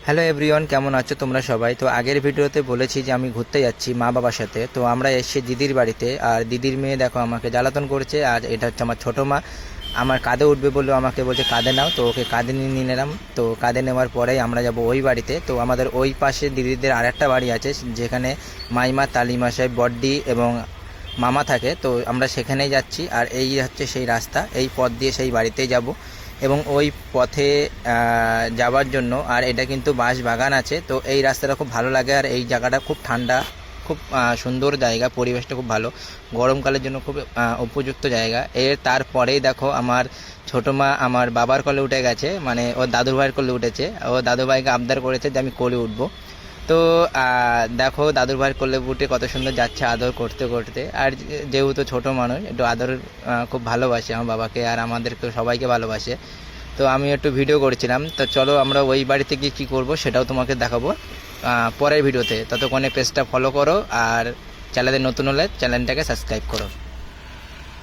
Hello everyone, কেমন আছো তোমরা সবাই? তো আগের ভিডিওতে বলেছি যে আমি ঘুরতে যাচ্ছি মা বাবার সাথে। তো আমরা এসেছি দিদির বাড়িতে, আর দিদির মেয়ে দেখো আমাকে জ্বালাতন করছে। আর এটা হচ্ছে আমার ছোটো মা, আমার কাঁধে উঠবে বললেও আমাকে বলছে কাঁধে নাও। তো ওকে কাঁধে নিয়ে নিলাম। তো কাঁধে নেওয়ার পরেই আমরা যাব ওই বাড়িতে। তো আমাদের ওই পাশে দিদিদের আরেকটা বাড়ি আছে, যেখানে মাইমা, তালিমা সাহেব, বড্ডি এবং মামা থাকে। তো আমরা সেখানেই যাচ্ছি। আর এই হচ্ছে সেই রাস্তা, এই পথ দিয়ে সেই বাড়িতেই যাব। এবং ওই পথে যাওয়ার জন্য, আর এটা কিন্তু বাঁশ বাগান আছে। তো এই রাস্তাটা খুব ভালো লাগে, আর এই জায়গাটা খুব ঠান্ডা, খুব সুন্দর জায়গা, পরিবেশটা খুব ভালো, গরমকালের জন্য খুব উপযুক্ত জায়গা। এর তারপরেই দেখো আমার ছোটো মা আমার বাবার কোলে উঠে গেছে, মানে ওর দাদুর ভাইয়ের কোলে উঠেছে। ও দাদু ভাইকে আবদার করেছে যে আমি কোলে উঠবো। তো দেখো দাদুর ভাইয়ের কোলে উঠে কত সুন্দর যাচ্ছে আদর করতে করতে। আর যেহেতু ছোটো মানুষ, একটু আদর খুব ভালোবাসে আমার বাবাকে, আর আমাদেরকে সবাইকে ভালোবাসে। তো আমি একটু ভিডিও করেছিলাম। তো চলো আমরা ওই বাড়িতে গিয়ে কী করবো সেটাও তোমাকে দেখাবো পরের ভিডিওতে। ততক্ষণে পেজটা ফলো করো, আর চ্যানেলে নতুন হলে চ্যানেলটাকে সাবস্ক্রাইব করো।